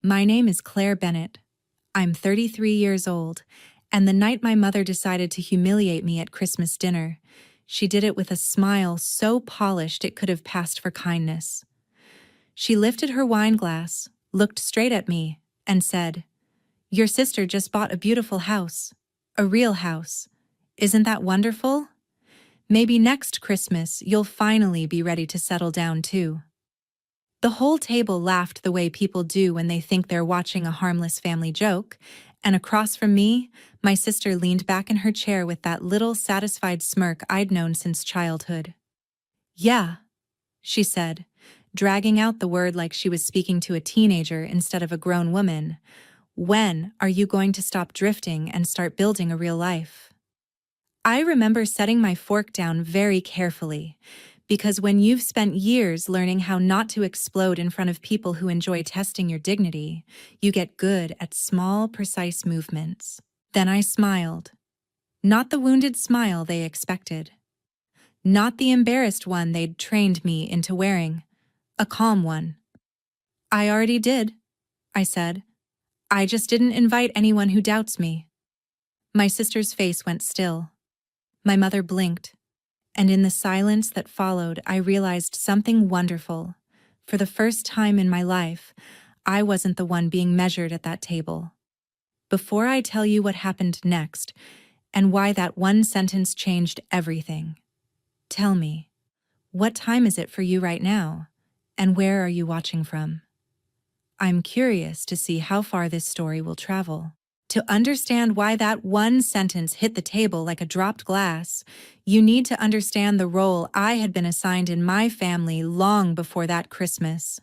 My name is Claire Bennett. I'm 33 years old, and the night my mother decided to humiliate me at Christmas dinner, she did it with a smile so polished it could have passed for kindness. She lifted her wine glass, looked straight at me, and said, "Your sister just bought a beautiful house. A real house. Isn't that wonderful? Maybe next Christmas you'll finally be ready to settle down too." The whole table laughed the way people do when they think they're watching a harmless family joke, and across from me, my sister leaned back in her chair with that little satisfied smirk I'd known since childhood. "Yeah," she said, dragging out the word like she was speaking to a teenager instead of a grown woman. "When are you going to stop drifting and start building a real life?" I remember setting my fork down very carefully, because when you've spent years learning how not to explode in front of people who enjoy testing your dignity, you get good at small, precise movements. Then I smiled. Not the wounded smile they expected. Not the embarrassed one they'd trained me into wearing. A calm one. "I already did," I said. "I just didn't invite anyone who doubts me." My sister's face went still. My mother blinked. And in the silence that followed, I realized something wonderful. For the first time in my life, I wasn't the one being measured at that table. Before I tell you what happened next, and why that one sentence changed everything, tell me, what time is it for you right now, and where are you watching from? I'm curious to see how far this story will travel. To understand why that one sentence hit the table like a dropped glass, you need to understand the role I had been assigned in my family long before that Christmas.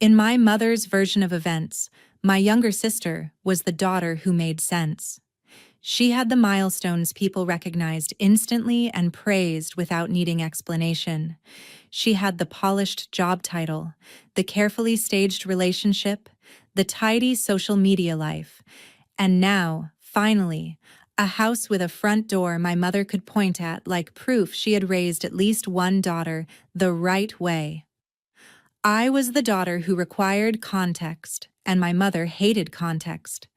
In my mother's version of events, my younger sister was the daughter who made sense. She had the milestones people recognized instantly and praised without needing explanation. She had the polished job title, the carefully staged relationship, the tidy social media life, and now, finally, a house with a front door my mother could point at like proof she had raised at least one daughter the right way. I was the daughter who required context, and my mother hated context.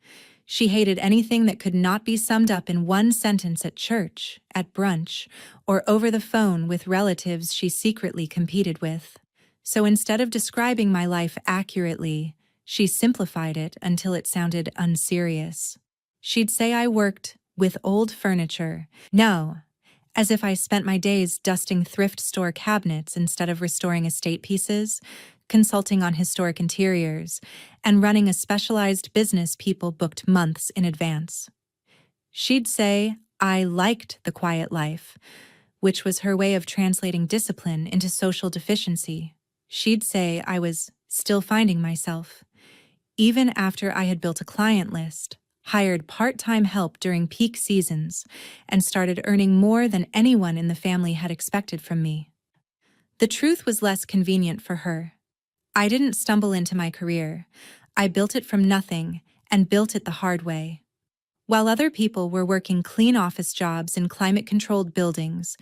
She hated anything that could not be summed up in one sentence at church, at brunch, or over the phone with relatives she secretly competed with. So instead of describing my life accurately, she simplified it until it sounded unserious. She'd say I worked with old furniture. No, as if I spent my days dusting thrift store cabinets instead of restoring estate pieces, consulting on historic interiors, and running a specialized business people booked months in advance. She'd say I liked the quiet life, which was her way of translating discipline into social deficiency. She'd say I was still finding myself, even after I had built a client list, hired part-time help during peak seasons, and started earning more than anyone in the family had expected from me. The truth was less convenient for her. I didn't stumble into my career. I built it from nothing and built it the hard way. While other people were working clean office jobs in climate-controlled buildings,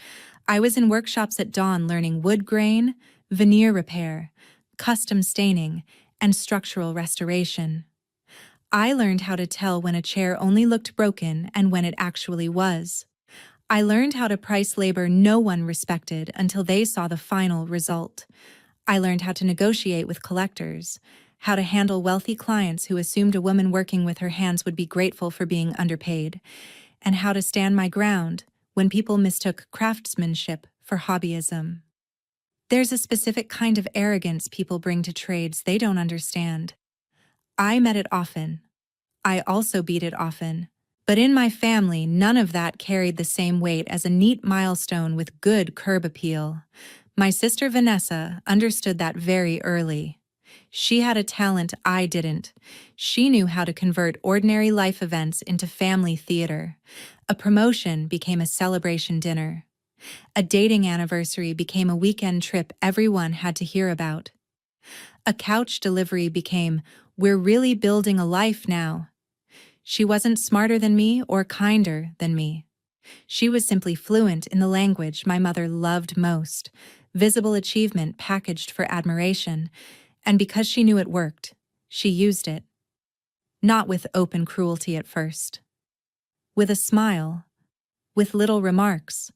I was in workshops at dawn learning wood grain, veneer repair, custom staining, and structural restoration. I learned how to tell when a chair only looked broken and when it actually was. I learned how to price labor no one respected until they saw the final result. I learned how to negotiate with collectors, how to handle wealthy clients who assumed a woman working with her hands would be grateful for being underpaid, and how to stand my ground when people mistook craftsmanship for hobbyism. There's a specific kind of arrogance people bring to trades they don't understand. I met it often. I also beat it often. But in my family, none of that carried the same weight as a neat milestone with good curb appeal. My sister Vanessa understood that very early. She had a talent I didn't. She knew how to convert ordinary life events into family theater. A promotion became a celebration dinner. A dating anniversary became a weekend trip everyone had to hear about. A couch delivery became, "We're really building a life now." She wasn't smarter than me or kinder than me. She was simply fluent in the language my mother loved most, visible achievement packaged for admiration, and because she knew it worked, She used it. Not with open cruelty at first. With a smile. With little remarks.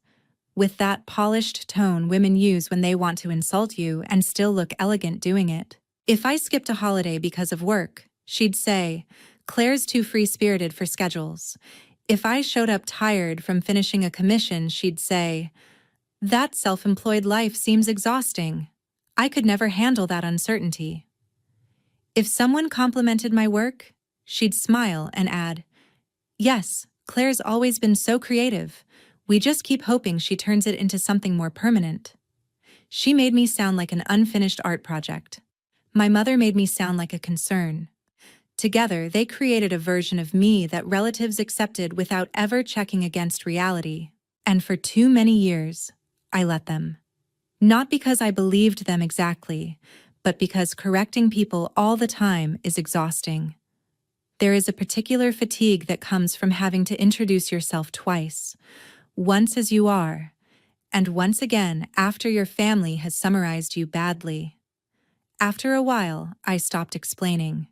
With that polished tone women use when they want to insult you and still look elegant doing it. If I skipped a holiday because of work, she'd say, "Claire's too free-spirited for schedules." If I showed up tired from finishing a commission, she'd say, "That self-employed life seems exhausting. I could never handle that uncertainty." If someone complimented my work, she'd smile and add, "Yes, Claire's always been so creative. We just keep hoping she turns it into something more permanent." She made me sound like an unfinished art project. My mother made me sound like a concern. Together, they created a version of me that relatives accepted without ever checking against reality. And for too many years, I let them. Not because I believed them exactly, but because correcting people all the time is exhausting. There is a particular fatigue that comes from having to introduce yourself twice, once as you are, and once again after your family has summarized you badly. After a while, I stopped explaining.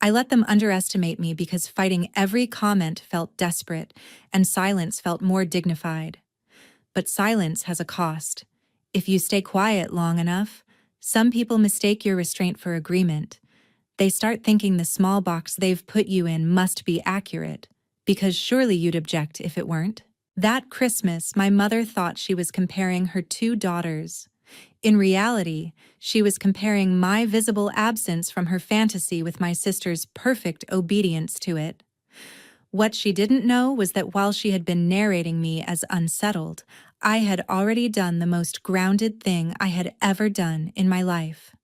I let them underestimate me because fighting every comment felt desperate and silence felt more dignified. But silence has a cost. If you stay quiet long enough, some people mistake your restraint for agreement. They start thinking the small box they've put you in must be accurate, because surely you'd object if it weren't. That Christmas, my mother thought she was comparing her two daughters. In reality, she was comparing my visible absence from her fantasy with my sister's perfect obedience to it. What she didn't know was that while she had been narrating me as unsettled, I had already done the most grounded thing I had ever done in my life.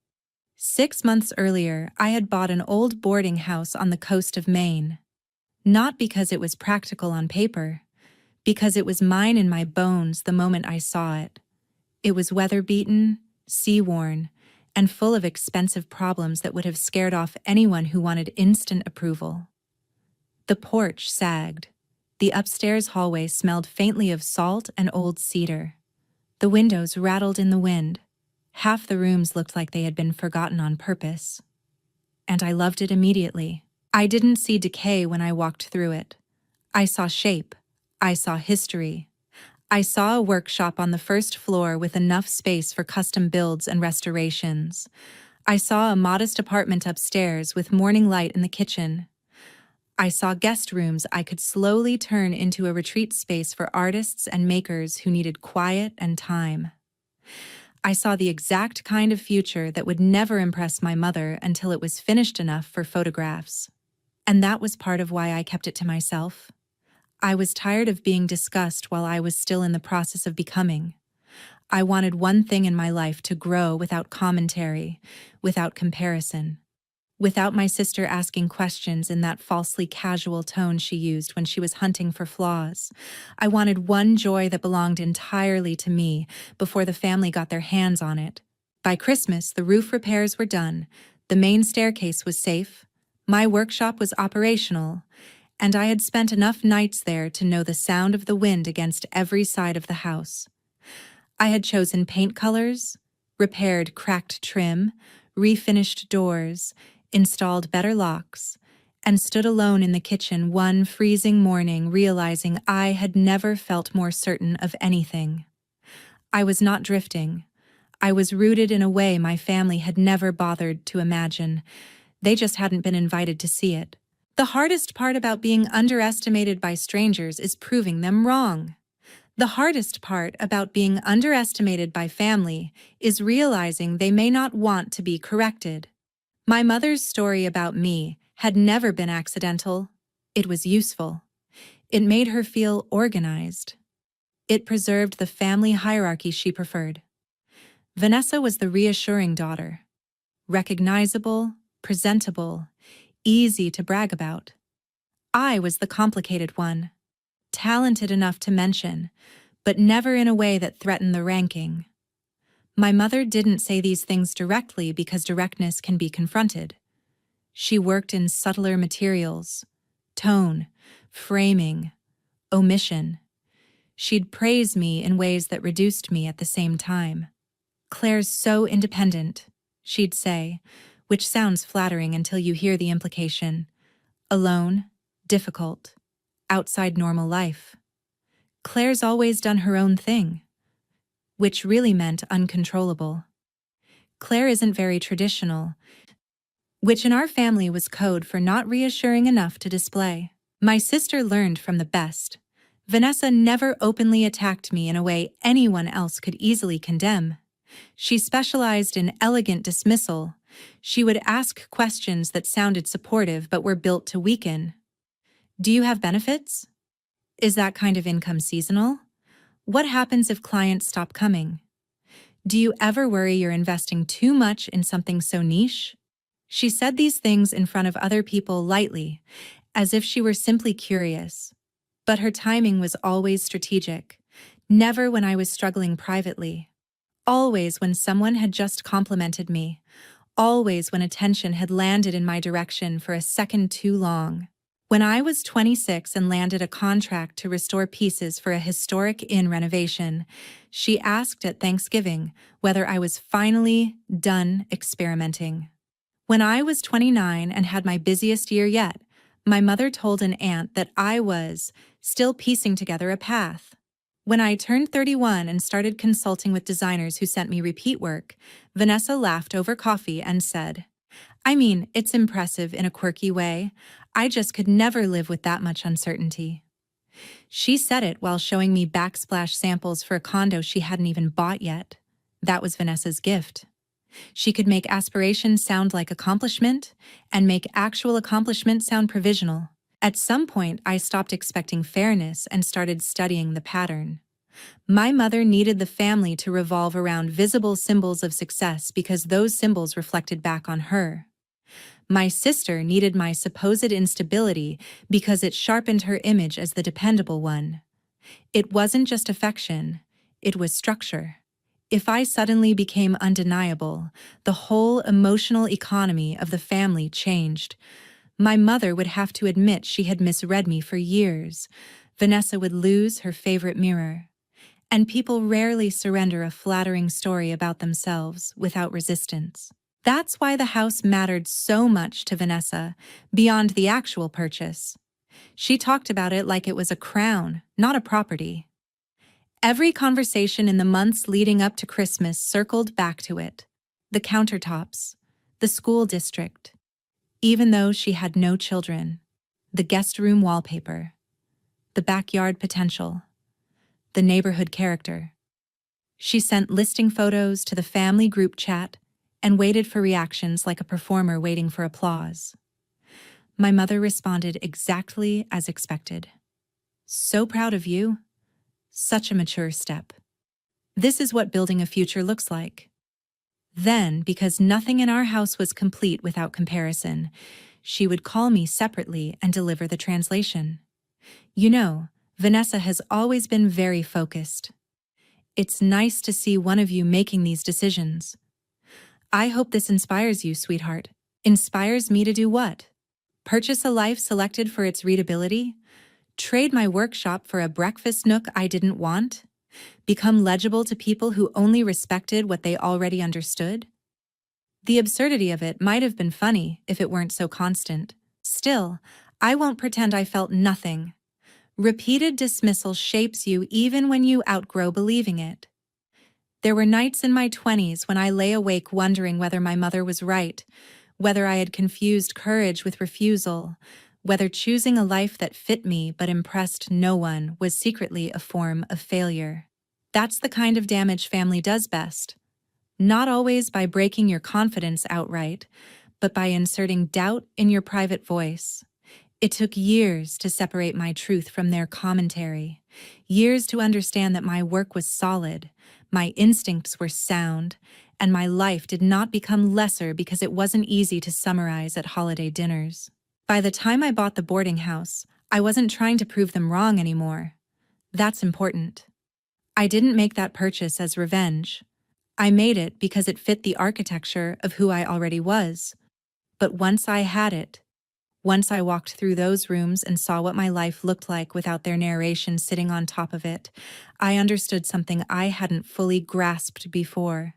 6 months earlier, I had bought an old boarding house on the coast of Maine. Not because it was practical on paper, because it was mine in my bones the moment I saw it. It was weather-beaten, sea-worn, and full of expensive problems that would have scared off anyone who wanted instant approval. The porch sagged. The upstairs hallway smelled faintly of salt and old cedar. The windows rattled in the wind. Half the rooms looked like they had been forgotten on purpose. And I loved it immediately. I didn't see decay when I walked through it. I saw shape. I saw history. I saw a workshop on the first floor with enough space for custom builds and restorations. I saw a modest apartment upstairs with morning light in the kitchen. I saw guest rooms I could slowly turn into a retreat space for artists and makers who needed quiet and time. I saw the exact kind of future that would never impress my mother until it was finished enough for photographs. And that was part of why I kept it to myself. I was tired of being discussed while I was still in the process of becoming. I wanted one thing in my life to grow without commentary, without comparison, without my sister asking questions in that falsely casual tone she used when she was hunting for flaws. I wanted one joy that belonged entirely to me before the family got their hands on it. By Christmas, the roof repairs were done, the main staircase was safe, my workshop was operational, and I had spent enough nights there to know the sound of the wind against every side of the house. I had chosen paint colors, repaired cracked trim, refinished doors, installed better locks, and stood alone in the kitchen one freezing morning realizing I had never felt more certain of anything. I was not drifting. I was rooted in a way my family had never bothered to imagine. They just hadn't been invited to see it. The hardest part about being underestimated by strangers is proving them wrong. The hardest part about being underestimated by family is realizing they may not want to be corrected. My mother's story about me had never been accidental. It was useful. It made her feel organized. It preserved the family hierarchy she preferred. Vanessa was the reassuring daughter. Recognizable, presentable, easy to brag about. I was the complicated one, talented enough to mention, but never in a way that threatened the ranking. My mother didn't say these things directly because directness can be confronted. She worked in subtler materials, tone, framing, omission. She'd praise me in ways that reduced me at the same time. "Claire's so independent," she'd say, which sounds flattering until you hear the implication. Alone, difficult, outside normal life. Claire's always done her own thing, which really meant uncontrollable. Claire isn't very traditional, which in our family was code for not reassuring enough to display. My sister learned from the best. Vanessa never openly attacked me in a way anyone else could easily condemn. She specialized in elegant dismissal. She would ask questions that sounded supportive but were built to weaken. Do you have benefits? Is that kind of income seasonal? What happens if clients stop coming? Do you ever worry you're investing too much in something so niche? She said these things in front of other people lightly, as if she were simply curious. But her timing was always strategic, never when I was struggling privately. Always when someone had just complimented me, always when attention had landed in my direction for a second too long. When I was 26 and landed a contract to restore pieces for a historic inn renovation, she asked at Thanksgiving whether I was finally done experimenting. When I was 29 and had my busiest year yet, my mother told an aunt that I was still piecing together a path. When I turned 31 and started consulting with designers who sent me repeat work, Vanessa laughed over coffee and said, "I mean, it's impressive in a quirky way. I just could never live with that much uncertainty." She said it while showing me backsplash samples for a condo she hadn't even bought yet. That was Vanessa's gift. She could make aspiration sound like accomplishment and make actual accomplishment sound provisional. At some point, I stopped expecting fairness and started studying the pattern. My mother needed the family to revolve around visible symbols of success because those symbols reflected back on her. My sister needed my supposed instability because it sharpened her image as the dependable one. It wasn't just affection, it was structure. If I suddenly became undeniable, the whole emotional economy of the family changed. My mother would have to admit she had misread me for years. Vanessa would lose her favorite mirror. And people rarely surrender a flattering story about themselves without resistance. That's why the house mattered so much to Vanessa, beyond the actual purchase. She talked about it like it was a crown, not a property. Every conversation in the months leading up to Christmas circled back to it. The countertops, the school district, even though she had no children, the guest room wallpaper, the backyard potential, the neighborhood character. She sent listing photos to the family group chat and waited for reactions like a performer waiting for applause. My mother responded exactly as expected. "So proud of you. Such a mature step. This is what building a future looks like." Then, because nothing in our house was complete without comparison, she would call me separately and deliver the translation. "You know, Vanessa has always been very focused. It's nice to see one of you making these decisions. I hope this inspires you, sweetheart." Inspires me to do what? Purchase a life selected for its readability? Trade my workshop for a breakfast nook I didn't want? Become legible to people who only respected what they already understood? The absurdity of it might have been funny if it weren't so constant. Still, I won't pretend I felt nothing. Repeated dismissal shapes you even when you outgrow believing it. There were nights in my 20s when I lay awake wondering whether my mother was right, whether I had confused courage with refusal, whether choosing a life that fit me but impressed no one was secretly a form of failure. That's the kind of damage family does best. Not always by breaking your confidence outright, but by inserting doubt in your private voice. It took years to separate my truth from their commentary, years to understand that my work was solid, my instincts were sound, and my life did not become lesser because it wasn't easy to summarize at holiday dinners. By the time I bought the boarding house, I wasn't trying to prove them wrong anymore. That's important. I didn't make that purchase as revenge. I made it because it fit the architecture of who I already was. But once I had it, once I walked through those rooms and saw what my life looked like without their narration sitting on top of it, I understood something I hadn't fully grasped before.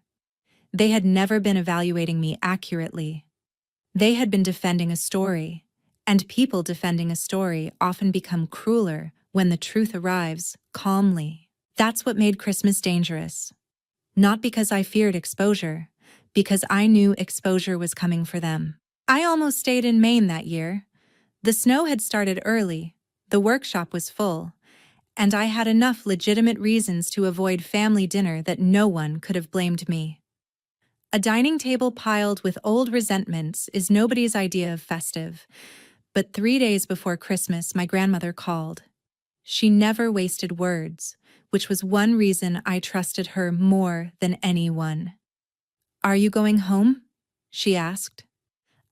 They had never been evaluating me accurately. They had been defending a story, and people defending a story often become crueler when the truth arrives calmly. That's what made Christmas dangerous. Not because I feared exposure, because I knew exposure was coming for them. I almost stayed in Maine that year. The snow had started early, the workshop was full, and I had enough legitimate reasons to avoid family dinner that no one could have blamed me. A dining table piled with old resentments is nobody's idea of festive, but 3 days before Christmas, my grandmother called. She never wasted words, which was one reason I trusted her more than anyone. "Are you going home?" she asked.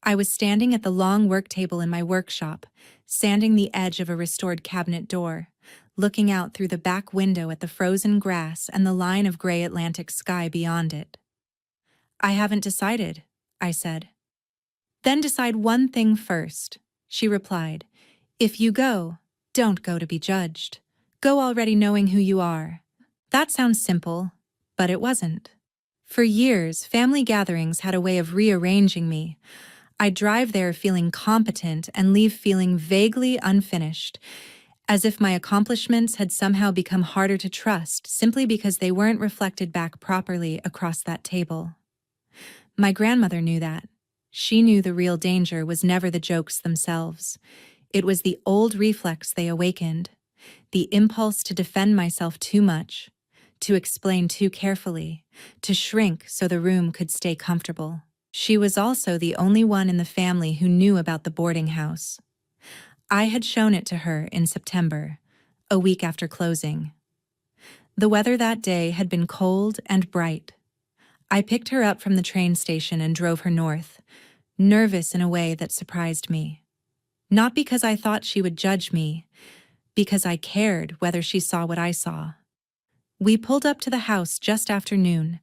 I was standing at the long work table in my workshop, sanding the edge of a restored cabinet door, looking out through the back window at the frozen grass and the line of gray Atlantic sky beyond it. "I haven't decided," I said. "Then decide one thing first," she replied. "If you go, don't go to be judged. Go already knowing who you are." That sounds simple, but it wasn't. For years, family gatherings had a way of rearranging me. I'd drive there feeling competent and leave feeling vaguely unfinished, as if my accomplishments had somehow become harder to trust simply because they weren't reflected back properly across that table. My grandmother knew that. She knew the real danger was never the jokes themselves. It was the old reflex they awakened, the impulse to defend myself too much, to explain too carefully, to shrink so the room could stay comfortable. She was also the only one in the family who knew about the boarding house. I had shown it to her in September, a week after closing. The weather that day had been cold and bright. I picked her up from the train station and drove her north, nervous in a way that surprised me. Not because I thought she would judge me, because I cared whether she saw what I saw. We pulled up to the house just after noon,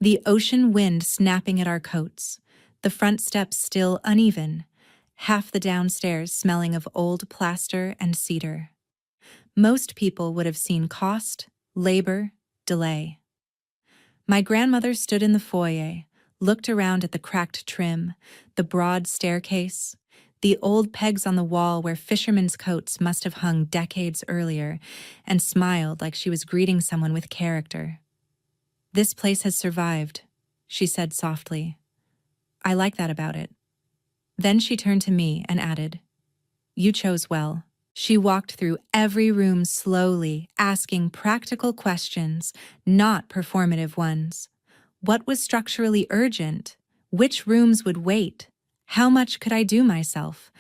the ocean wind snapping at our coats, the front steps still uneven, half the downstairs smelling of old plaster and cedar. Most people would have seen cost, labor, delay. My grandmother stood in the foyer, looked around at the cracked trim, the broad staircase, the old pegs on the wall where fishermen's coats must have hung decades earlier, and smiled like she was greeting someone with character. "This place has survived," she said softly. "I like that about it." Then she turned to me and added, "You chose well." She walked through every room slowly, asking practical questions, not performative ones. What was structurally urgent? Which rooms would wait? How much could I do myself?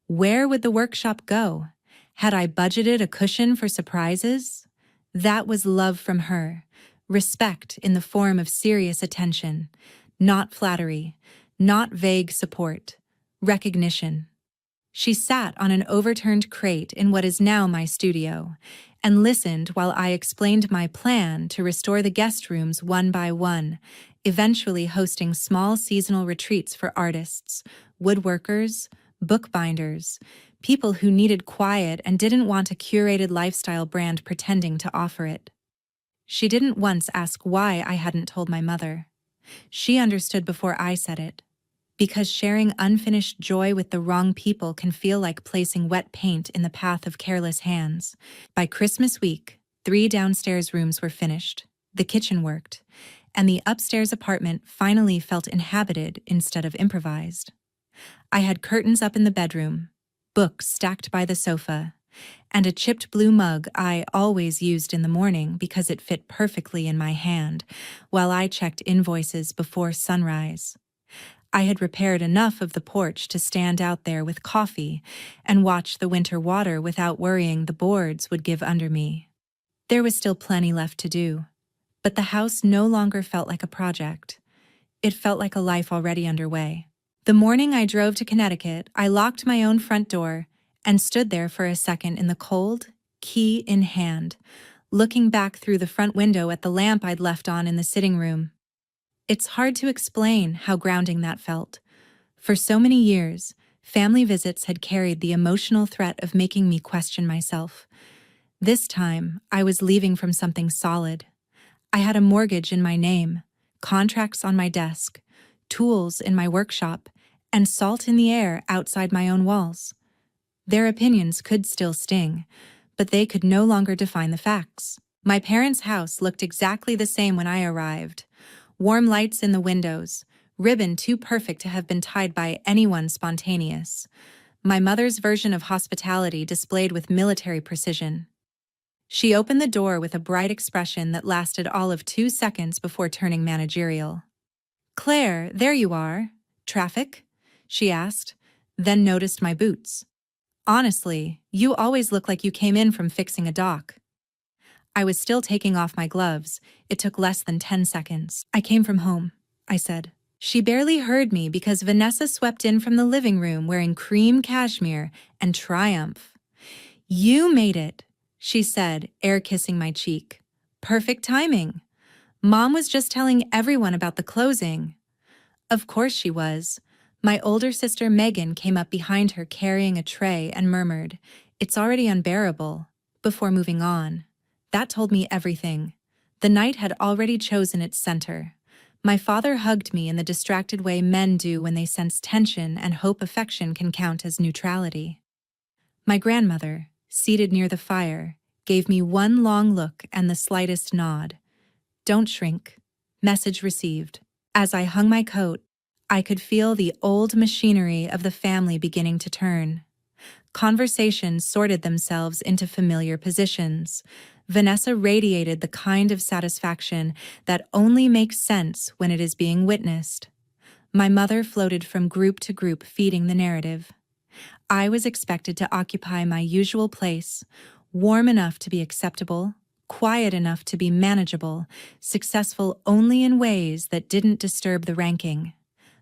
Where would the workshop go? Had I budgeted a cushion for surprises? That was love from her, respect in the form of serious attention, not flattery, not vague support, recognition. She sat on an overturned crate in what is now my studio and listened while I explained my plan to restore the guest rooms one by one, eventually hosting small seasonal retreats for artists, woodworkers, bookbinders, people who needed quiet and didn't want a curated lifestyle brand pretending to offer it. She didn't once ask why I hadn't told my mother. She understood before I said it. Because sharing unfinished joy with the wrong people can feel like placing wet paint in the path of careless hands. By Christmas week, 3 downstairs rooms were finished, the kitchen worked, and the upstairs apartment finally felt inhabited instead of improvised. I had curtains up in the bedroom, books stacked by the sofa, and a chipped blue mug I always used in the morning because it fit perfectly in my hand while I checked invoices before sunrise. I had repaired enough of the porch to stand out there with coffee and watch the winter water without worrying the boards would give under me. There was still plenty left to do, but the house no longer felt like a project. It felt like a life already underway. The morning I drove to Connecticut, I locked my own front door and stood there for a second in the cold, key in hand, looking back through the front window at the lamp I'd left on in the sitting room. It's hard to explain how grounding that felt. For so many years, family visits had carried the emotional threat of making me question myself. This time, I was leaving from something solid. I had a mortgage in my name, contracts on my desk, tools in my workshop, and salt in the air outside my own walls. Their opinions could still sting, but they could no longer define the facts. My parents' house looked exactly the same when I arrived. Warm lights in the windows, ribbon too perfect to have been tied by anyone spontaneous. My mother's version of hospitality displayed with military precision. She opened the door with a bright expression that lasted all of 2 seconds before turning managerial. "Claire, there you are. Traffic?" she asked, then noticed my boots. "Honestly, you always look like you came in from fixing a dock." I was still taking off my gloves. It took less than 10 seconds. "I came from home," I said. She barely heard me because Vanessa swept in from the living room wearing cream cashmere and Triumph. "You made it," she said, air kissing my cheek. "Perfect timing. Mom was just telling everyone about the closing." Of course she was. My older sister Megan came up behind her carrying a tray and murmured, "It's already unbearable," before moving on. That told me everything. The night had already chosen its center. My father hugged me in the distracted way men do when they sense tension and hope affection can count as neutrality. My grandmother, seated near the fire, gave me one long look and the slightest nod. "Don't shrink." Message received. As I hung my coat, I could feel the old machinery of the family beginning to turn. Conversations sorted themselves into familiar positions. Vanessa radiated the kind of satisfaction that only makes sense when it is being witnessed. My mother floated from group to group feeding the narrative. I was expected to occupy my usual place, warm enough to be acceptable, quiet enough to be manageable, successful only in ways that didn't disturb the ranking.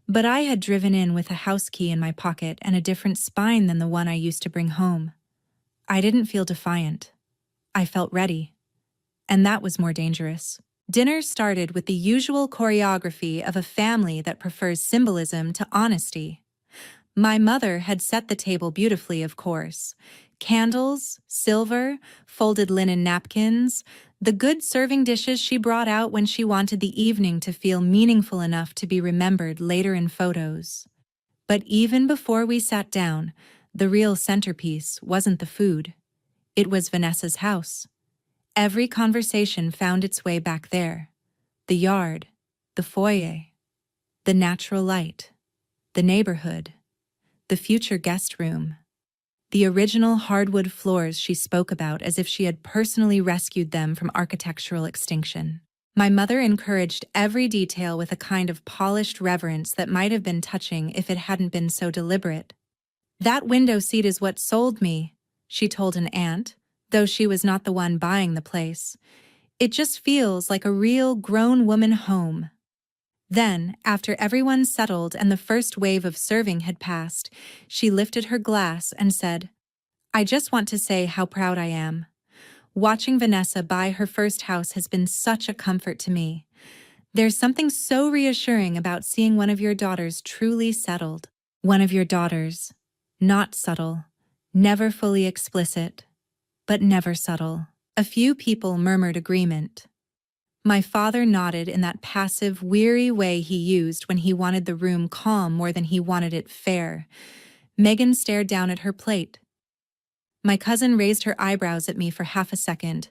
But I had driven in with a house key in my pocket and a different spine than the one I used to bring home. I didn't feel defiant. I felt ready. And that was more dangerous. Dinner started with the usual choreography of a family that prefers symbolism to honesty. My mother had set the table beautifully, of course. Candles, silver, folded linen napkins, the good serving dishes she brought out when she wanted the evening to feel meaningful enough to be remembered later in photos. But even before we sat down, the real centerpiece wasn't the food. It was Vanessa's house. Every conversation found its way back there. The yard, the foyer, the natural light, the neighborhood, the future guest room. The original hardwood floors she spoke about as if she had personally rescued them from architectural extinction. My mother encouraged every detail with a kind of polished reverence that might have been touching if it hadn't been so deliberate. "That window seat is what sold me," she told an aunt, though she was not the one buying the place. "It just feels like a real grown woman home." Then, after everyone settled and the first wave of serving had passed, she lifted her glass and said, "I just want to say how proud I am. Watching Vanessa buy her first house has been such a comfort to me. There's something so reassuring about seeing one of your daughters truly settled. One of your daughters. Not subtle, never fully explicit, but never subtle." A few people murmured agreement. My father nodded in that passive, weary way he used when he wanted the room calm more than he wanted it fair. Megan stared down at her plate. My cousin raised her eyebrows at me for half a second,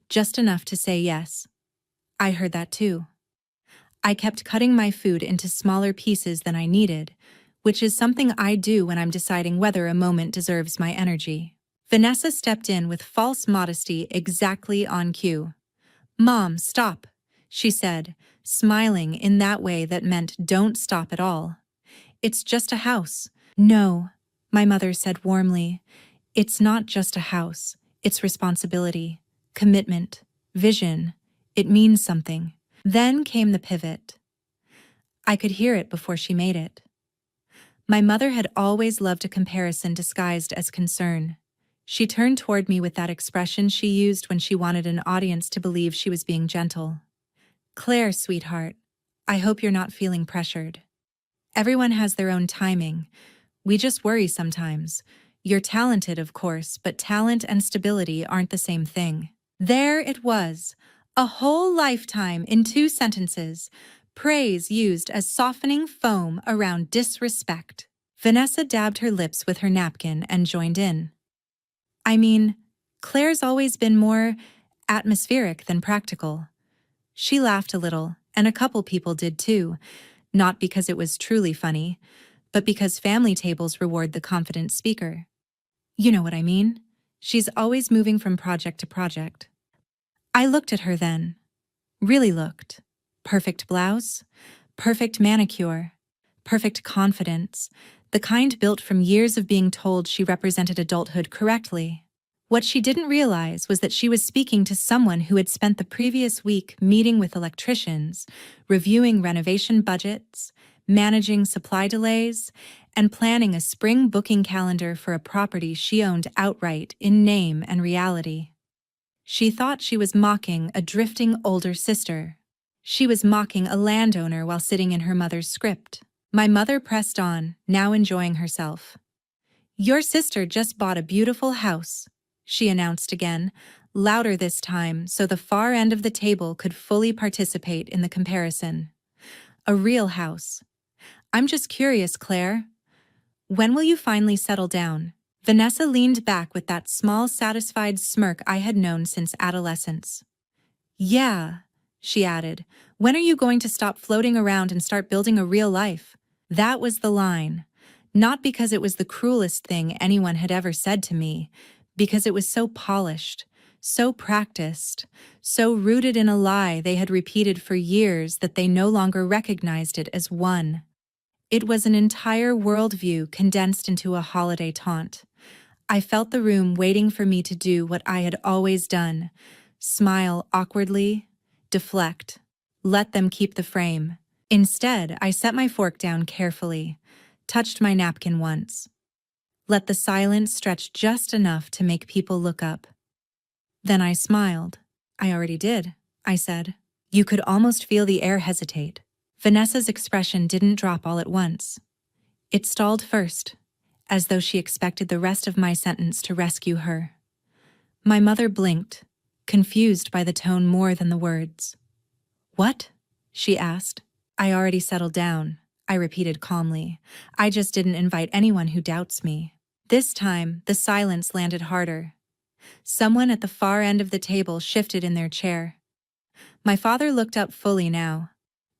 just enough to say yes. I heard that too. I kept cutting my food into smaller pieces than I needed, which is something I do when I'm deciding whether a moment deserves my energy. Vanessa stepped in with false modesty exactly on cue. "Mom, stop," she said, smiling in that way that meant don't stop at all. "It's just a house." "No," my mother said warmly. "It's not just a house. It's responsibility, commitment, vision. It means something." Then came the pivot. I could hear it before she made it. My mother had always loved a comparison disguised as concern. She turned toward me with that expression she used when she wanted an audience to believe she was being gentle. "Claire, sweetheart, I hope you're not feeling pressured. Everyone has their own timing. We just worry sometimes. You're talented, of course, but talent and stability aren't the same thing." There it was, a whole lifetime in 2 sentences, praise used as softening foam around disrespect. Vanessa dabbed her lips with her napkin and joined in. I mean, Claire's always been more atmospheric than practical. She laughed a little, and a couple people did too, not because it was truly funny, but because family tables reward the confident speaker. You know what I mean? She's always moving from project to project. I looked at her then. Really looked. Perfect blouse, perfect manicure, perfect confidence, the kind built from years of being told she represented adulthood correctly. What she didn't realize was that she was speaking to someone who had spent the previous week meeting with electricians, reviewing renovation budgets, managing supply delays, and planning a spring booking calendar for a property she owned outright in name and reality. She thought she was mocking a drifting older sister. She was mocking a landowner while sitting in her mother's script. My mother pressed on, now enjoying herself. Your sister just bought a beautiful house, she announced again, louder this time so the far end of the table could fully participate in the comparison. A real house. I'm just curious, Claire. When will you finally settle down? Vanessa leaned back with that small, satisfied smirk I had known since adolescence. Yeah, she added. When are you going to stop floating around and start building a real life? That was the line. Not because it was the cruelest thing anyone had ever said to me, because it was so polished, so practiced, so rooted in a lie they had repeated for years that they no longer recognized it as one. It was an entire worldview condensed into a holiday taunt. I felt the room waiting for me to do what I had always done: smile awkwardly, deflect, let them keep the frame. Instead, I set my fork down carefully, touched my napkin once. Let the silence stretch just enough to make people look up. Then I smiled. I already did, I said. You could almost feel the air hesitate. Vanessa's expression didn't drop all at once. It stalled first, as though she expected the rest of my sentence to rescue her. My mother blinked, confused by the tone more than the words. What? She asked. I already settled down, I repeated calmly. I just didn't invite anyone who doubts me. This time, the silence landed harder. Someone at the far end of the table shifted in their chair. My father looked up fully now.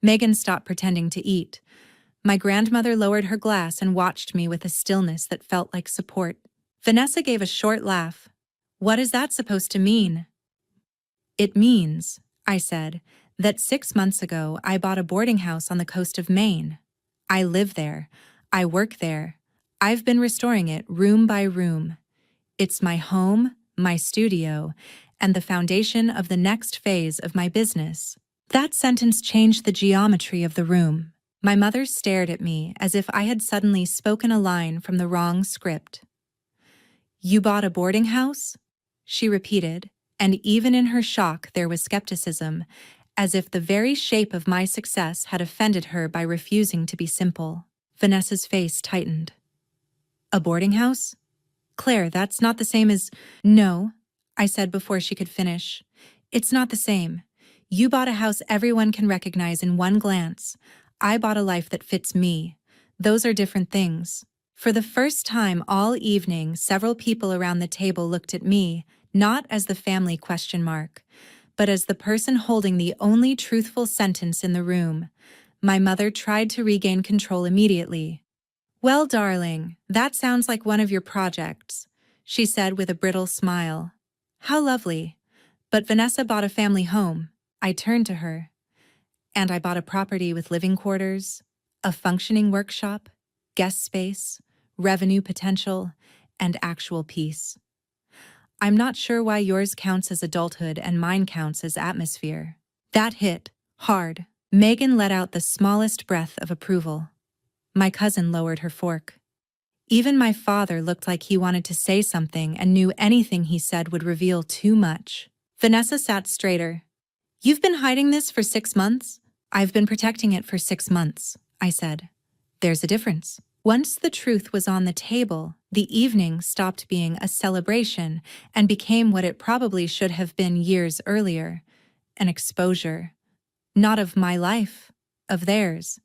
Megan stopped pretending to eat. My grandmother lowered her glass and watched me with a stillness that felt like support. Vanessa gave a short laugh. What is that supposed to mean? It means, I said, that 6 months ago I bought a boarding house on the coast of Maine. I live there. I work there. I've been restoring it room by room. It's my home, my studio, and the foundation of the next phase of my business. That sentence changed the geometry of the room. My mother stared at me as if I had suddenly spoken a line from the wrong script. You bought a boarding house? She repeated, and even in her shock there was skepticism, as if the very shape of my success had offended her by refusing to be simple. Vanessa's face tightened. A boarding house? Claire, that's not the same as— No, I said before she could finish. It's not the same. You bought a house everyone can recognize in one glance. I bought a life that fits me. Those are different things. For the first time all evening, several people around the table looked at me, not as the family question mark, but as the person holding the only truthful sentence in the room. My mother tried to regain control immediately. Well, darling, that sounds like one of your projects, she said with a brittle smile. How lovely. But Vanessa bought a family home. I turned to her. And I bought a property with living quarters, a functioning workshop, guest space, revenue potential, and actual peace. I'm not sure why yours counts as adulthood and mine counts as atmosphere. That hit hard. Megan let out the smallest breath of approval. My cousin lowered her fork. Even my father looked like he wanted to say something and knew anything he said would reveal too much. Vanessa sat straighter. You've been hiding this for 6 months? I've been protecting it for 6 months, I said. There's a difference. Once the truth was on the table, the evening stopped being a celebration and became what it probably should have been years earlier, an exposure. Not of my life, of theirs.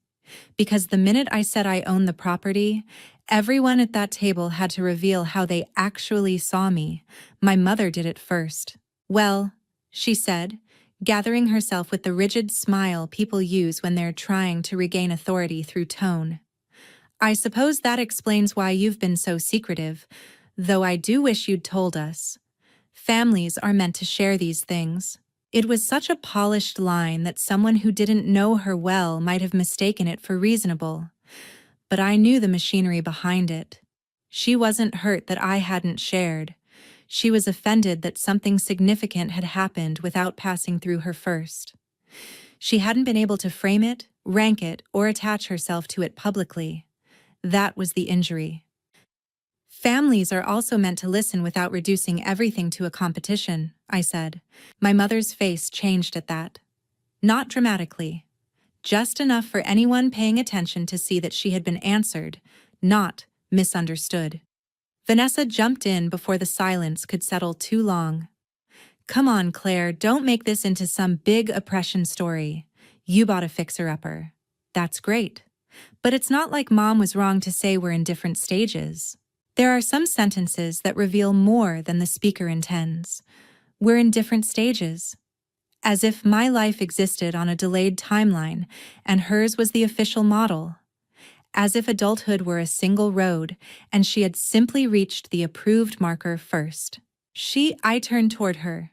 Because the minute I said I owned the property, Everyone at that table had to reveal how they actually saw me. My mother did it first. "Well," she said, gathering herself with the rigid smile people use when they're trying to regain authority through tone. "I suppose that explains why you've been so secretive, though I do wish you'd told us. Families are meant to share these things." It was such a polished line that someone who didn't know her well might have mistaken it for reasonable. But I knew the machinery behind it. She wasn't hurt that I hadn't shared. She was offended that something significant had happened without passing through her first. She hadn't been able to frame it, rank it, or attach herself to it publicly. That was the injury. "Families are also meant to listen without reducing everything to a competition," I said. My mother's face changed at that. Not dramatically. Just enough for anyone paying attention to see that she had been answered, not misunderstood. Vanessa jumped in before the silence could settle too long. "Come on, Claire, don't make this into some big oppression story. You bought a fixer-upper. That's great. But it's not like Mom was wrong to say we're in different stages. There are some sentences that reveal more than the speaker intends. We're in different stages. As if my life existed on a delayed timeline and hers was the official model. As if adulthood were a single road and she had simply reached the approved marker first." I turned toward her.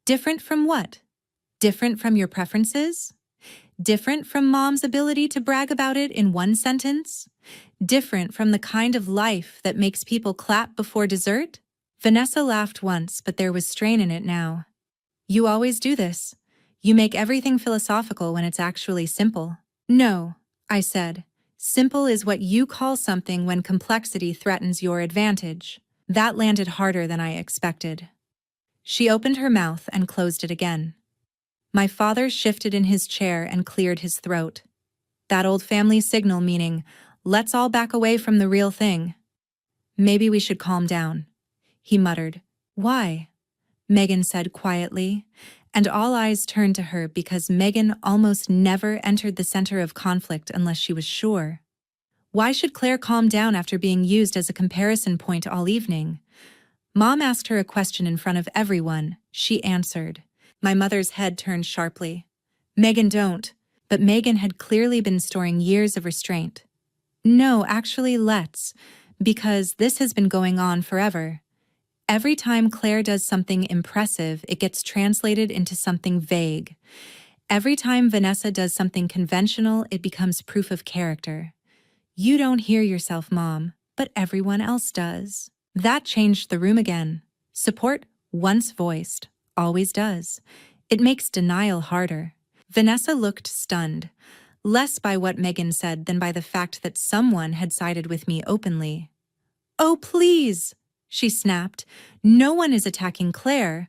"Different from what? Different from your preferences? Different from Mom's ability to brag about it in one sentence? Different from the kind of life that makes people clap before dessert?" Vanessa laughed once, but there was strain in it now. "You always do this. You make everything philosophical when it's actually simple." "No," I said. "Simple is what you call something when complexity threatens your advantage." That landed harder than I expected. She opened her mouth and closed it again. My father shifted in his chair and cleared his throat. That old family signal meaning, "Let's all back away from the real thing." "Maybe we should calm down," he muttered. "Why?" Megan said quietly, and all eyes turned to her because Megan almost never entered the center of conflict unless she was sure. Why should Claire calm down after being used as a comparison point all evening? Mom asked her a question in front of everyone. She answered. My mother's head turned sharply. "Megan, don't." But Megan had clearly been storing years of restraint. "No, actually, let's. Because this has been going on forever. Every time Claire does something impressive, it gets translated into something vague. Every time Vanessa does something conventional, it becomes proof of character. You don't hear yourself, Mom, but everyone else does." That changed the room again. Support, once voiced, always does. It makes denial harder. Vanessa looked stunned, less by what Megan said than by the fact that someone had sided with me openly. "Oh, please," she snapped. "No one is attacking Claire.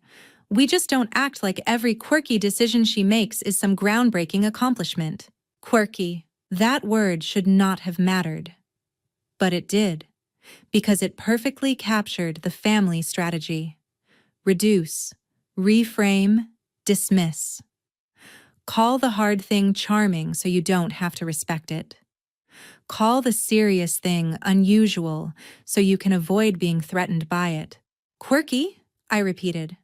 We just don't act like every quirky decision she makes is some groundbreaking accomplishment." Quirky. That word should not have mattered. But it did, because it perfectly captured the family strategy. Reduce, reframe, dismiss. Call the hard thing charming so you don't have to respect it. Call the serious thing unusual so you can avoid being threatened by it. "Quirky?" I repeated.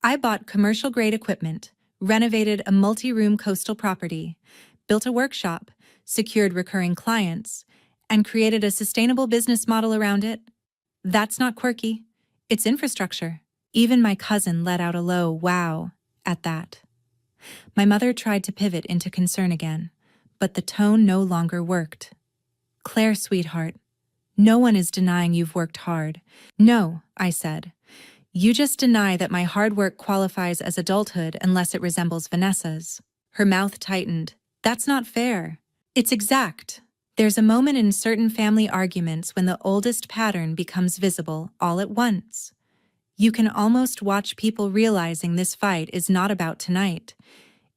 "I bought commercial-grade equipment, renovated a multi-room coastal property, built a workshop, secured recurring clients, and created a sustainable business model around it. That's not quirky. It's infrastructure." Even my cousin let out a low wow at that. My mother tried to pivot into concern again, but the tone no longer worked. "Claire, sweetheart, no one is denying you've worked hard." "No," I said. "You just deny that my hard work qualifies as adulthood unless it resembles Vanessa's." Her mouth tightened. "That's not fair. It's exact." There's a moment in certain family arguments when the oldest pattern becomes visible all at once. You can almost watch people realizing this fight is not about tonight.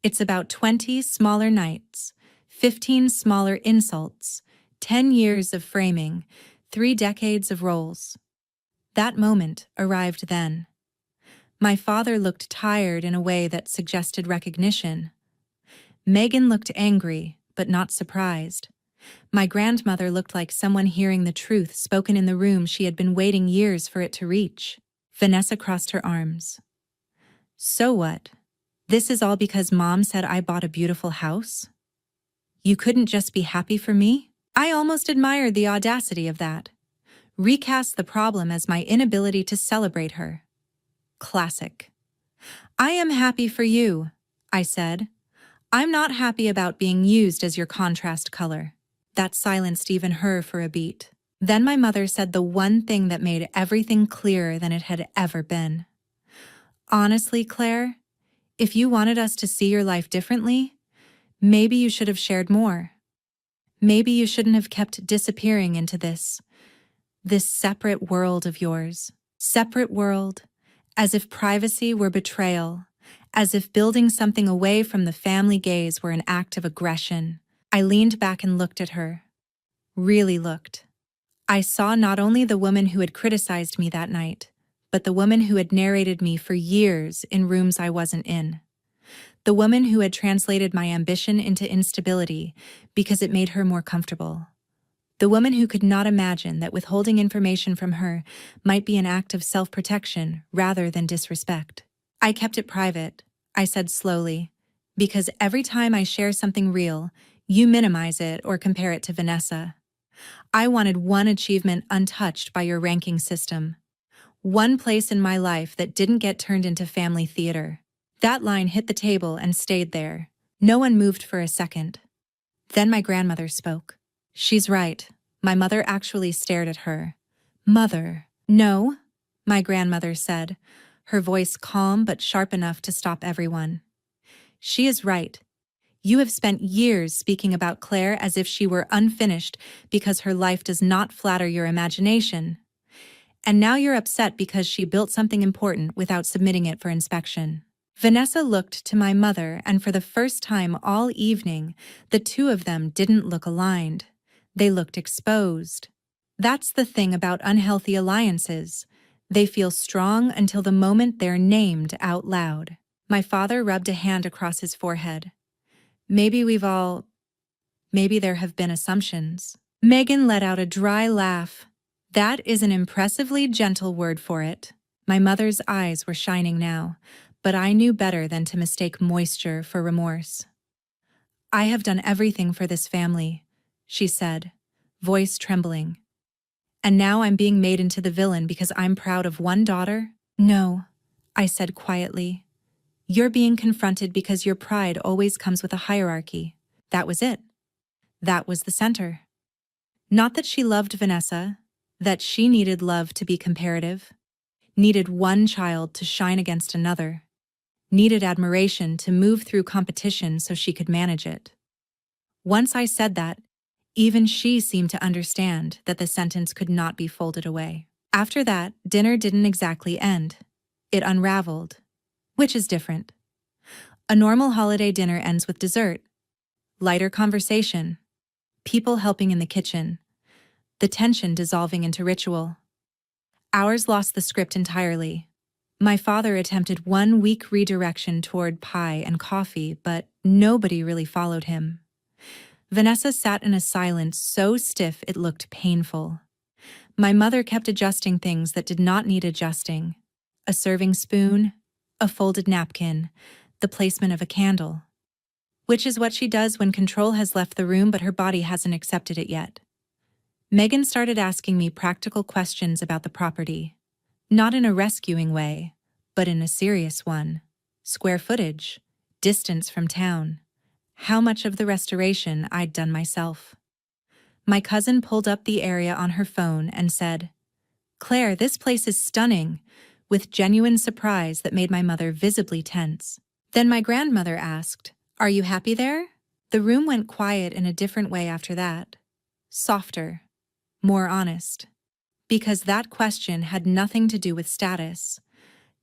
It's about 20 smaller nights, 15 smaller insults, 10 years of framing, 3 decades of roles. That moment arrived then. My father looked tired in a way that suggested recognition. Megan looked angry, but not surprised. My grandmother looked like someone hearing the truth spoken in the room she had been waiting years for it to reach. Vanessa crossed her arms. So what? This is all because Mom said I bought a beautiful house? You couldn't just be happy for me? I almost admired the audacity of that. Recast the problem as my inability to celebrate her. Classic. I am happy for you, I said. I'm not happy about being used as your contrast color. That silenced even her for a beat. Then my mother said the one thing that made everything clearer than it had ever been. Honestly, Claire, if you wanted us to see your life differently, maybe you should have shared more. Maybe you shouldn't have kept disappearing into this separate world of yours. Separate world, as if privacy were betrayal, as if building something away from the family gaze were an act of aggression. I leaned back and looked at her. Really looked. I saw not only the woman who had criticized me that night, but the woman who had narrated me for years in rooms I wasn't in. The woman who had translated my ambition into instability because it made her more comfortable. The woman who could not imagine that withholding information from her might be an act of self-protection rather than disrespect. I kept it private, I said slowly, because every time I share something real, you minimize it or compare it to Vanessa. I wanted one achievement untouched by your ranking system. One place in my life that didn't get turned into family theater. That line hit the table and stayed there. No one moved for a second. Then my grandmother spoke. She's right. My mother actually stared at her. Mother. No, my grandmother said, her voice calm but sharp enough to stop everyone. She is right. You have spent years speaking about Claire as if she were unfinished because her life does not flatter your imagination. And now you're upset because she built something important without submitting it for inspection. Vanessa looked to my mother, and for the first time all evening, the two of them didn't look aligned. They looked exposed. That's the thing about unhealthy alliances. They feel strong until the moment they're named out loud. My father rubbed a hand across his forehead. Maybe there have been assumptions. Megan let out a dry laugh. That is an impressively gentle word for it. My mother's eyes were shining now, but I knew better than to mistake moisture for remorse. I have done everything for this family, she said, voice trembling. And now I'm being made into the villain because I'm proud of one daughter? No, I said quietly. You're being confronted because your pride always comes with a hierarchy. That was it. That was the center. Not that she loved Vanessa, that she needed love to be comparative, needed one child to shine against another, needed admiration to move through competition so she could manage it. Once I said that, even she seemed to understand that the sentence could not be folded away. After that, dinner didn't exactly end. It unraveled, which is different. A normal holiday dinner ends with dessert, lighter conversation, people helping in the kitchen, the tension dissolving into ritual. Ours lost the script entirely. My father attempted one weak redirection toward pie and coffee, but nobody really followed him. Vanessa sat in a silence so stiff it looked painful. My mother kept adjusting things that did not need adjusting. A serving spoon, a folded napkin, the placement of a candle. Which is what she does when control has left the room but her body hasn't accepted it yet. Megan started asking me practical questions about the property. Not in a rescuing way, but in a serious one. Square footage, distance from town, how much of the restoration I'd done myself. My cousin pulled up the area on her phone and said, "Claire, this place is stunning," with genuine surprise that made my mother visibly tense. Then my grandmother asked, "Are you happy there?" The room went quiet in a different way after that. Softer, more honest. Because that question had nothing to do with status,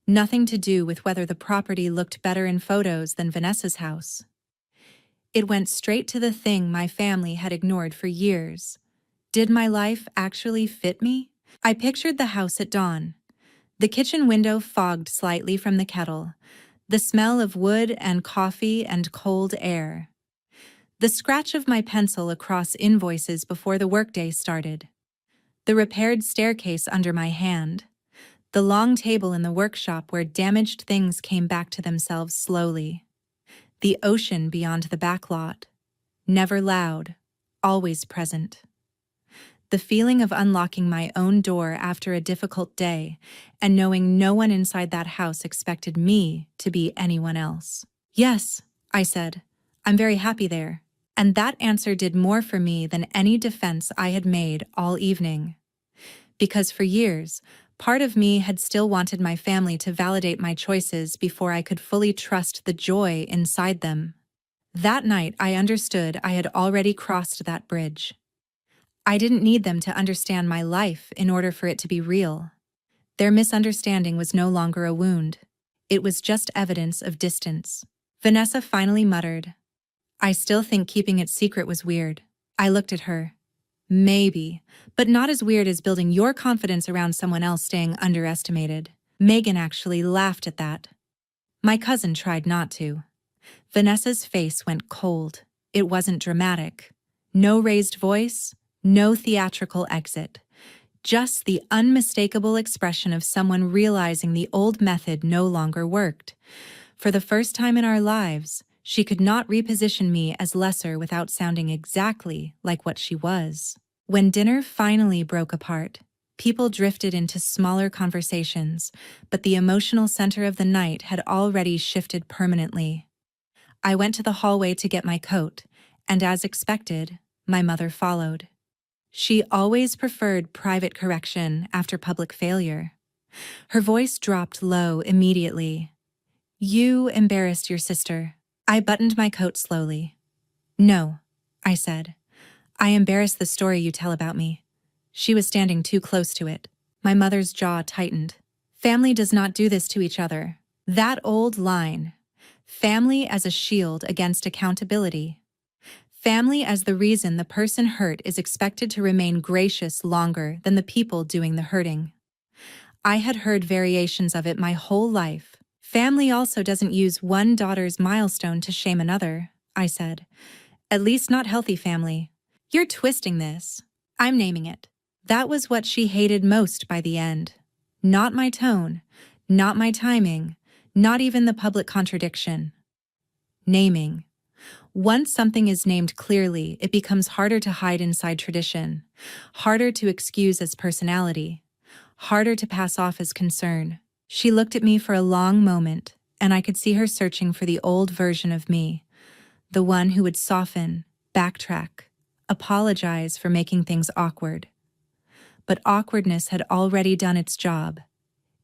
nothing to do with whether the property looked better in photos than Vanessa's house. It went straight to the thing my family had ignored for years. Did my life actually fit me? I pictured the house at dawn. The kitchen window fogged slightly from the kettle, the smell of wood and coffee and cold air. The scratch of my pencil across invoices before the workday started. The repaired staircase under my hand. The long table in the workshop where damaged things came back to themselves slowly. The ocean beyond the back lot. Never loud, always present. The feeling of unlocking my own door after a difficult day and knowing no one inside that house expected me to be anyone else. Yes, I said, I'm very happy there. And that answer did more for me than any defense I had made all evening. Because for years, part of me had still wanted my family to validate my choices before I could fully trust the joy inside them. That night, I understood I had already crossed that bridge. I didn't need them to understand my life in order for it to be real. Their misunderstanding was no longer a wound. It was just evidence of distance. Vanessa finally muttered, I still think keeping it secret was weird. I looked at her. Maybe, but not as weird as building your confidence around someone else staying underestimated. Megan actually laughed at that. My cousin tried not to. Vanessa's face went cold. It wasn't dramatic. No raised voice, no theatrical exit. Just the unmistakable expression of someone realizing the old method no longer worked. For the first time in our lives, she could not reposition me as lesser without sounding exactly like what she was. When dinner finally broke apart, people drifted into smaller conversations, but the emotional center of the night had already shifted permanently. I went to the hallway to get my coat, and as expected, my mother followed. She always preferred private correction after public failure. Her voice dropped low immediately. You embarrassed your sister. I buttoned my coat slowly. No, I said. I embarrassed the story you tell about me. She was standing too close to it. My mother's jaw tightened. Family does not do this to each other. That old line. Family as a shield against accountability. Family as the reason the person hurt is expected to remain gracious longer than the people doing the hurting. I had heard variations of it my whole life. Family also doesn't use one daughter's milestone to shame another, I said. At least not healthy family. You're twisting this. I'm naming it. That was what she hated most by the end. Not my tone, not my timing, not even the public contradiction. Naming. Once something is named clearly, it becomes harder to hide inside tradition, harder to excuse as personality, harder to pass off as concern. She looked at me for a long moment, and I could see her searching for the old version of me, the one who would soften, backtrack, apologize for making things awkward. But awkwardness had already done its job.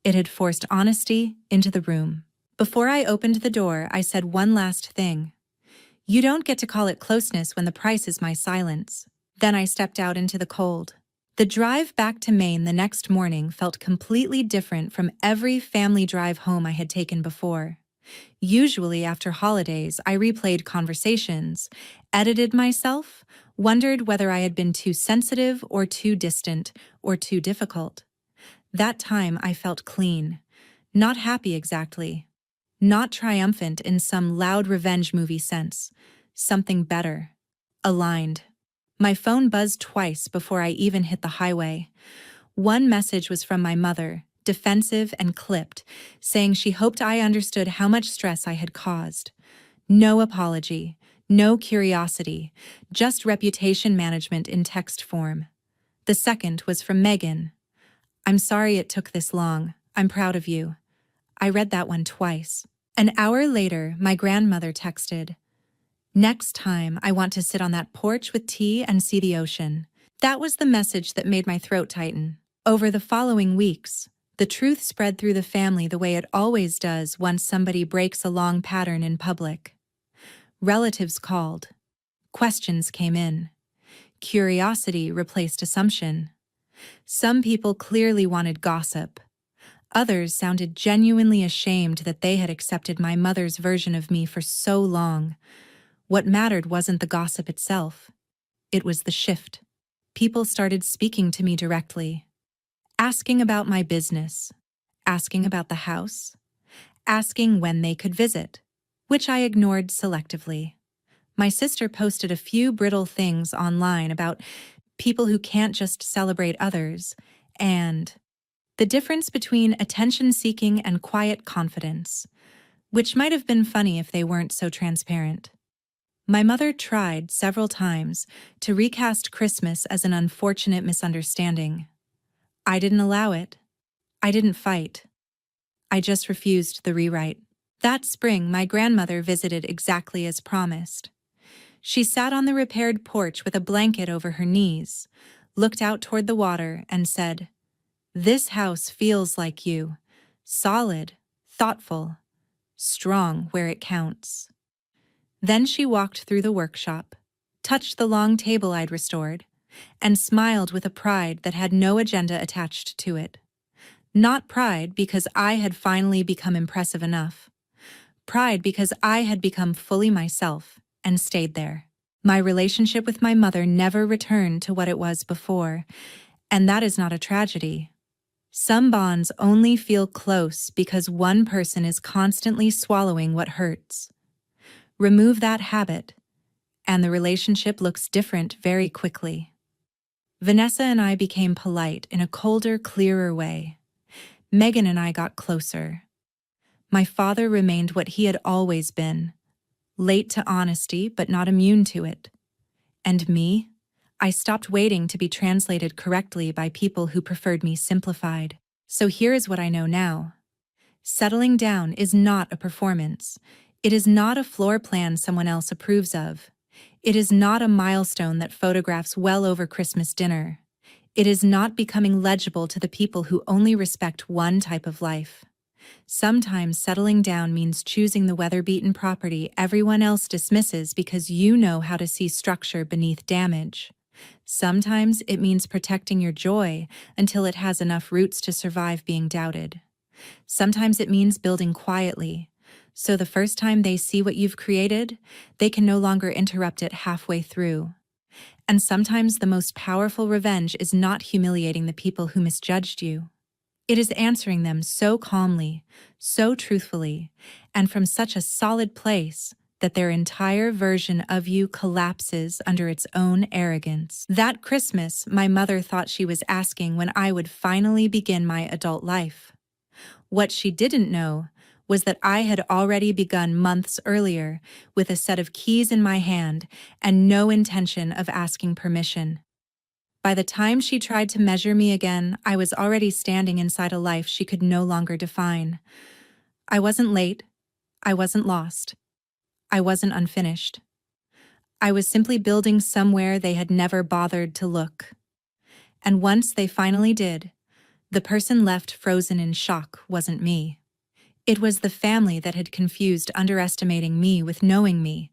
It had forced honesty into the room. Before I opened the door, I said one last thing. You don't get to call it closeness when the price is my silence. Then I stepped out into the cold. The drive back to Maine the next morning felt completely different from every family drive home I had taken before. Usually after holidays, I replayed conversations, edited myself, wondered whether I had been too sensitive or too distant or too difficult. That time I felt clean, not happy exactly. Not triumphant in some loud revenge movie sense. Something better. Aligned. My phone buzzed twice before I even hit the highway. One message was from my mother, defensive and clipped, saying she hoped I understood how much stress I had caused. No apology, no curiosity, just reputation management in text form. The second was from Megan. I'm sorry it took this long. I'm proud of you. I read that one twice. An hour later, my grandmother texted, Next time, I want to sit on that porch with tea and see the ocean. That was the message that made my throat tighten. Over the following weeks, the truth spread through the family the way it always does once somebody breaks a long pattern in public. Relatives called. Questions came in. Curiosity replaced assumption. Some people clearly wanted gossip. Others sounded genuinely ashamed that they had accepted my mother's version of me for so long. What mattered wasn't the gossip itself. It was the shift. People started speaking to me directly, asking about my business, asking about the house, asking when they could visit, which I ignored selectively. My sister posted a few brittle things online about people who can't just celebrate others, and the difference between attention-seeking and quiet confidence, which might have been funny if they weren't so transparent. My mother tried several times to recast Christmas as an unfortunate misunderstanding. I didn't allow it. I didn't fight. I just refused the rewrite. That spring, my grandmother visited exactly as promised. She sat on the repaired porch with a blanket over her knees, looked out toward the water, and said, "This house feels like you. Solid, thoughtful, strong where it counts." Then she walked through the workshop, touched the long table I'd restored, and smiled with a pride that had no agenda attached to it. Not pride because I had finally become impressive enough. Pride because I had become fully myself and stayed there. My relationship with my mother never returned to what it was before, and that is not a tragedy. Some bonds only feel close because one person is constantly swallowing what hurts. Remove that habit, and the relationship looks different very quickly. Vanessa and I became polite in a colder, clearer way. Megan and I got closer. My father remained what he had always been, late to honesty but not immune to it. And me? I stopped waiting to be translated correctly by people who preferred me simplified. So here is what I know now. Settling down is not a performance. It is not a floor plan someone else approves of. It is not a milestone that photographs well over Christmas dinner. It is not becoming legible to the people who only respect one type of life. Sometimes settling down means choosing the weather-beaten property everyone else dismisses because you know how to see structure beneath damage. Sometimes it means protecting your joy until it has enough roots to survive being doubted. Sometimes it means building quietly, so the first time they see what you've created, they can no longer interrupt it halfway through. And sometimes the most powerful revenge is not humiliating the people who misjudged you. It is answering them so calmly, so truthfully, and from such a solid place that their entire version of you collapses under its own arrogance. That Christmas, my mother thought she was asking when I would finally begin my adult life. What she didn't know was that I had already begun months earlier with a set of keys in my hand and no intention of asking permission. By the time she tried to measure me again, I was already standing inside a life she could no longer define. I wasn't late. I wasn't lost. I wasn't unfinished. I was simply building somewhere they had never bothered to look. And once they finally did, the person left frozen in shock wasn't me. It was the family that had confused underestimating me with knowing me.